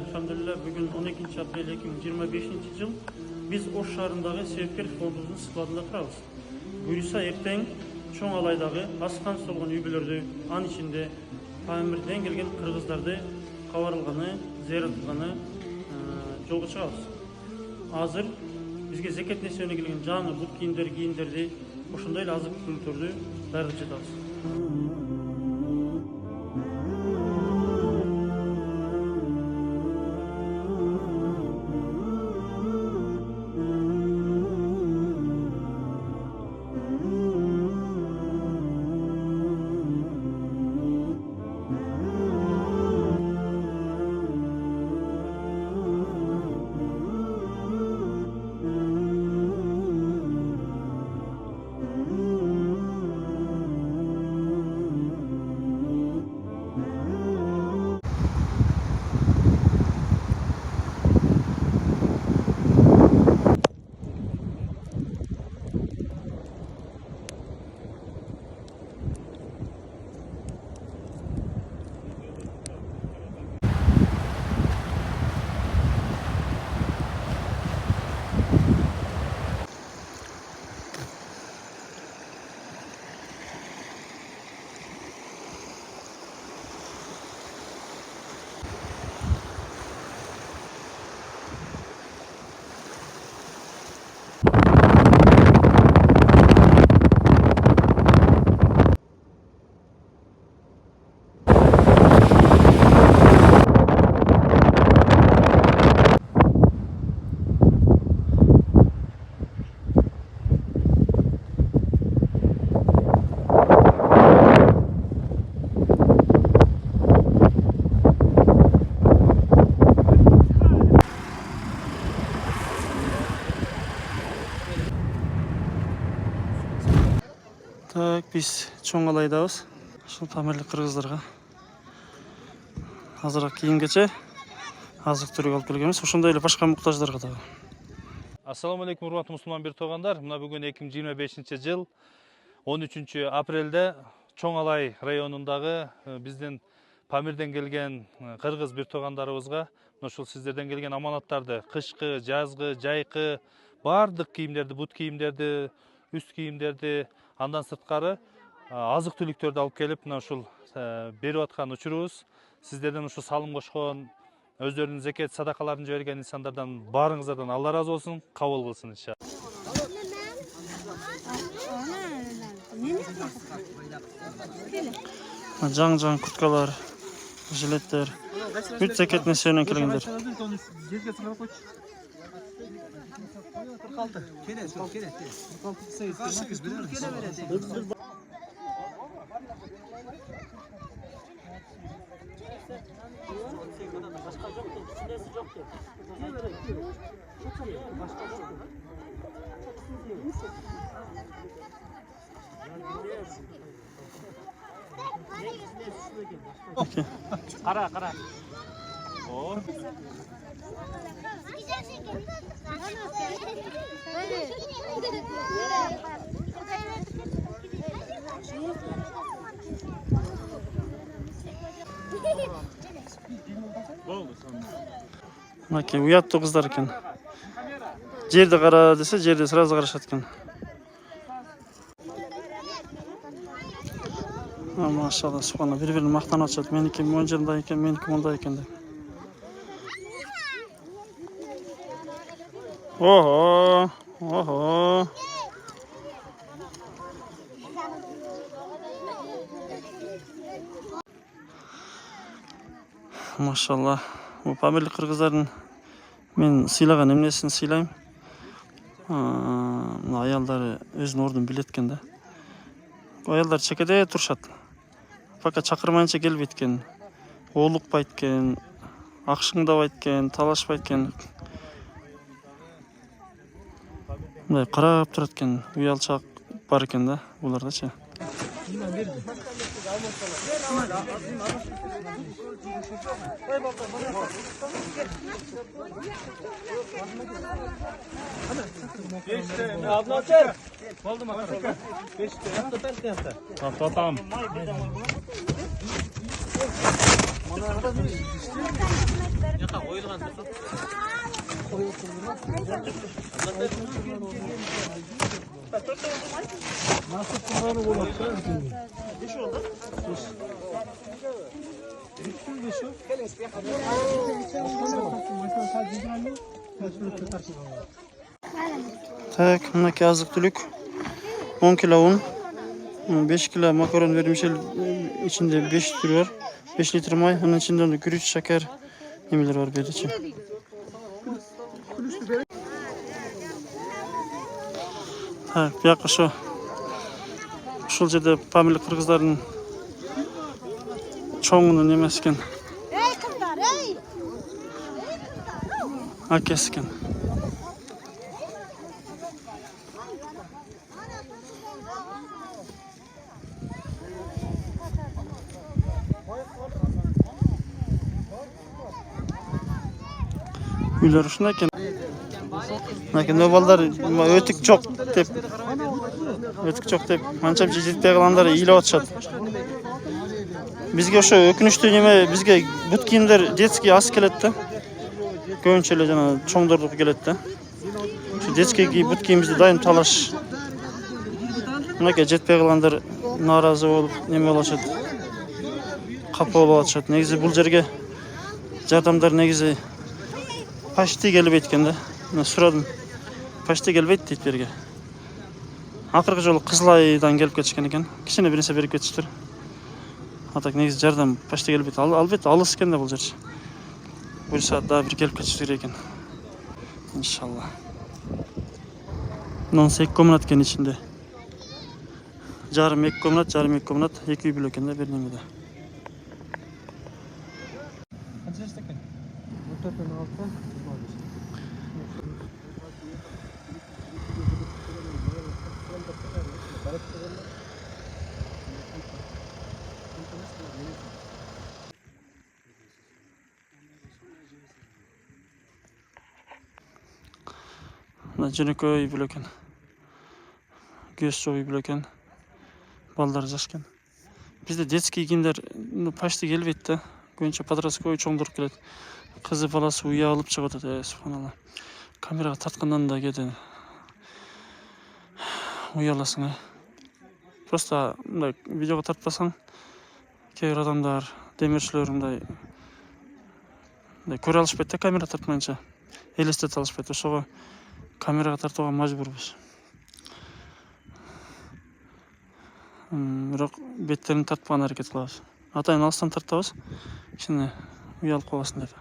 Elhamdülillah bugün 12 aprel 2025 yıl biz Oş şarındагы Себепкер фондубуздун складында турабыз. Буюрса эртең чоң алайдагы аскан солгон үй-бүлөрдү, анын ичинде Памирден келген кыргыздарды кабарылганы, зыярат кылганы жолго чыгабыз. Азыр бизге зекет несебине келген жаңы бут кийимдерди, ошондой эле азык-түлүктөрдү даярдап жатабыз. Так, biz чоң алайдабыз. Ушул Памирлик кыргыздарга азыраак кийим-кече, азык-түлүк алып келгенбиз. Ошондой эле башка муктаждарга дагы. Ассаламу алейкум, урматтуу мусулман бир туугандар. Мына бүгүн 2025 жыл 13 апрелде Чоң Алай районундагы биздин Памирден келген кыргыз бир туугандарыбызга ушул сиздерден келген аманаттарды, кышкы, жазгы, жайкы бардык кийимдерди, бут кийимдерди, үст кийимдерди, андан сырткары азык-түлүктөрдү алып келип, мына ушул берип аткан учурубуз. Сиздерден ушу салым кошкон, өздөрүнүн зекет садакаларын жиберген инсандардан баарыңыздардан Алла разы болсун, кабыл кылсын иншалла. Жаң курткалар, жилеттер, бүт зекет несебинен келгендер. Кара. Мынакей уяттуу кыздар экен. Жерди кара десе, жерди сразу карашат экен. Машалла, субхана, бири-бирин мактанып атышат. Меники мон жерде экен, меники монда экен деп. Ого. Машалла. Bu Памирлик кыргыздардын мен сыйлаган эмнесин сыйлайм. Мына аялдары өзүнүн ордун билет экен да. Аялдар чекеде турушат. Пока чакырмайынча келбейт экен. Олукпайт экен, акшыңдабайт экен, талашпайт экен. Мындай карап турат экен, уялчак бар экен да булардачы. Tamam. Так, мынакей азык-түлүк. 10 kilo un, 5 kilo makaron vermişel, içinde 5 litre var. 5 litre may, onun içinde de gürüç, şeker nemeler var beriçi. Ha, bu yakı şu. Uşul жерде Памирлик кыргыздардын чоңунун эмеси экен. Ey kızlar, ey! Акеси экен. Үйлөр ушундай экен. Мынакей балдар өтүк жок деп. Өтүк жок деп анча жетпей калгандар ыйлап атышат. Бизге ошо өкүнүчтүү неме, бизге бут кийимдер детский аз келет да. Көбүнчө эле жана чоңдордук келет да. Ошо детский бут кийимибизди дайым талаш. Мынакей жетпей калгандар нааразы болуп неме болушат. Капа болуп атышат. Негизи бул жерге жардамдар негизи почти келбейт экен да. Мен сурадым. Почти келбейт дейт берге. Акыркы жолу Кызыл Айдан келип кетишкен экен. Кичине бир нерсе берип кетиштир. А так негизи жардам почти келбейт. Албетте алыс экен да бул жер. Буйрса да бир келип кетиштир экен. Иншалла. Мындан 2 комнат экен ичинде. Жарым 2 комнат, 2 үй бүлө экен да бир немеде. Qancha yashda ekan? 14-16. Жөнөкөй үй бүлө экен. Көз жок үй бүлө экен. Балдар жаш экен. Бизде детский кийимдер почти келбейт да. Көбүнчө подростковый чоңдуруп келет. Кызы баласы уя алып чыгып атат, субханалла. Камерага тарткандан да кээде уяласың. Просто мындай видеого тартпасаң, кээ бир адамдар, демирчилер мындай көрө алышпайт да, камера тартмайынча. Элестете алышпайт. Ошого камерага тартууга мажбурбуз. Бирок беттерин тартпаган аракет кылабыз. Атайын алыстан тартабыз. Кичине уялып калбасын деп.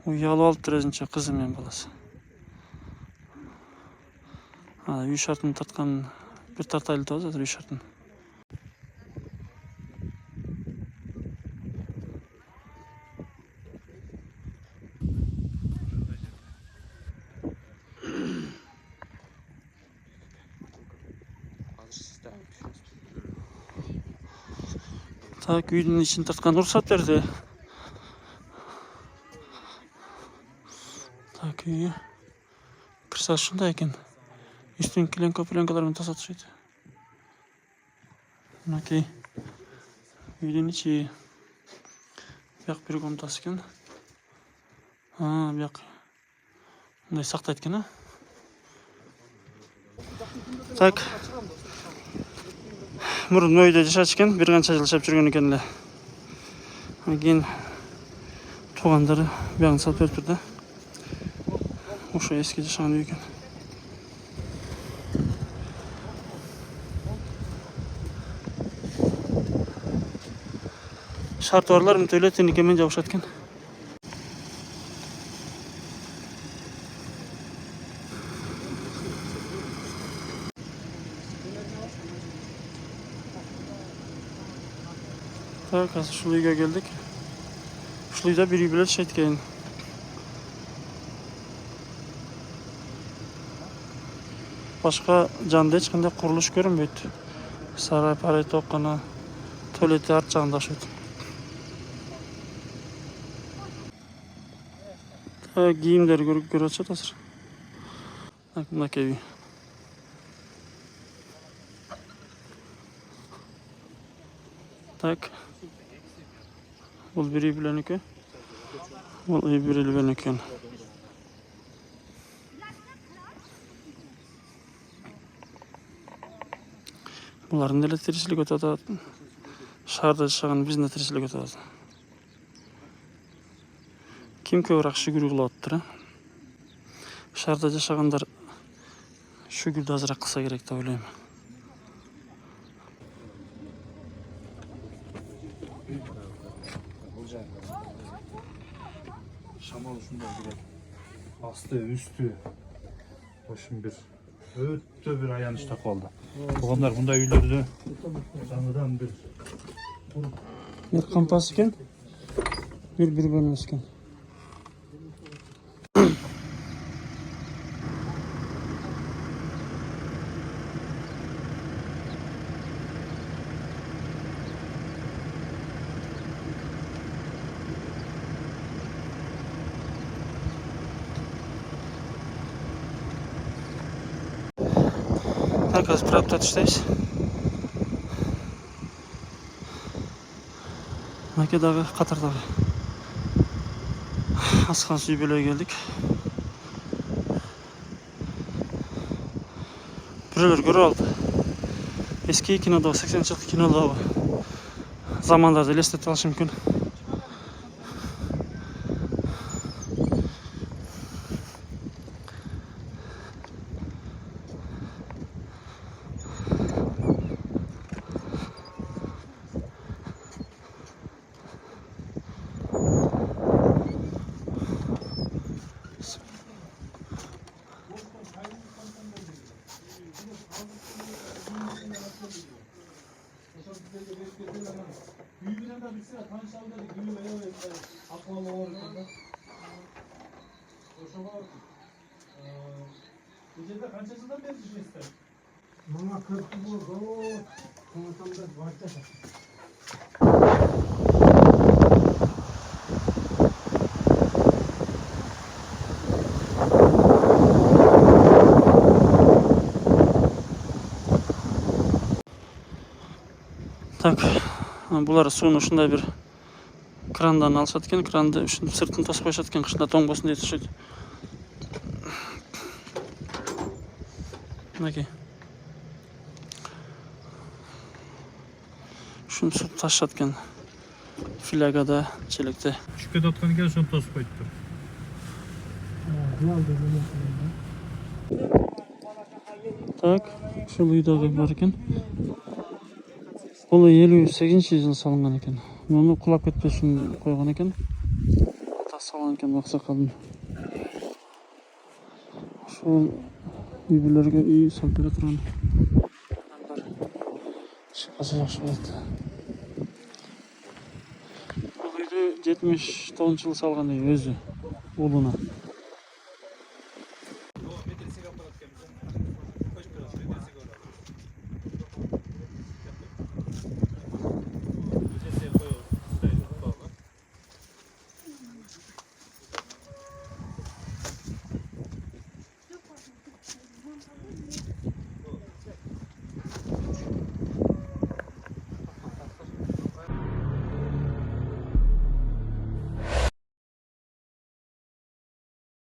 Уялып алыптыр өзүнчө кызы менен баласы. Үй шартын тарткан бир тартайлы да азыр үй шартын. Так, үйдүн ичин тарткан уруксат берди. Так, үйү. Кырса ушундай экен. Üstün plenkalarını tasatışıydı. Okey. Үйдүн içi. Бияк bir комнатасы экен. Бияк. Мындай сактайт экен, а? Так. Мурун өйдө жашачу экен, бир канча жыл жашап жүргөн экен эле. Кийин туугандары биягын салып бериптир да. Ошо эски жашаган үй экен. Şartvarlar müteyle tenikemen javuşat ekan. Так, ушул үйгө келдик. Ушул үйдө бир үй бүлө жашайт экен. Башка жанда эч кандай курулуш көрүнбөйт. Сарай, парай, токкана, туалети арт жагында ашат. Giyimler görüp açat azır. Mınakey үй. Так. Бул бир үй бүлөнүкү. Бұл үй берілген екен. Бұлардың да тіршілік өтеді. Шарда жашаған біздің де тіршілік өтеді. Ким көбірек шүгір қылып отыр? Шарда жашағандар шүгірді азырақ қылса керек деп ойлаймын. Шамал ушундай бир асты үстү ошун бир өтө бир аянычтуу болду. Туугандар мындай үйлөрдө жаңыдан бир Bir kampas ekan, bir bölmesi ekan. Herkes bir hafta tutuştayız. Makedagi Qatardagi Asxan suyu bölüge geldik. Bireler görüp aldı. Eski kinoda 80-yıllık kinoda zamanlarda elestetip alış mümkün. Bana 40 yıl oldu. Komutanlar vardı. Так, бұлар суын ушундай бір крандан алышат экен, кранды ушинтип сыртын тосуп коюшат экен, кышында тоңбосун деп түшөт. Мынакей. Ушинтип суп ташышат экен. Филягада, челекте. түшүп кетип аткан экен, ошону тосуп коюптур. Так, ушул үйдөгү бар экен. Бұл 58-жылы салынған екен. Оны құлап кетпес үшін қойған екен. Тас салған екен ақсақалдың. Сол үйлерге үй салып бере тұрған. Шықасы жақсы болады. Бұл үйді 79 жылы салған өзі, ұлына.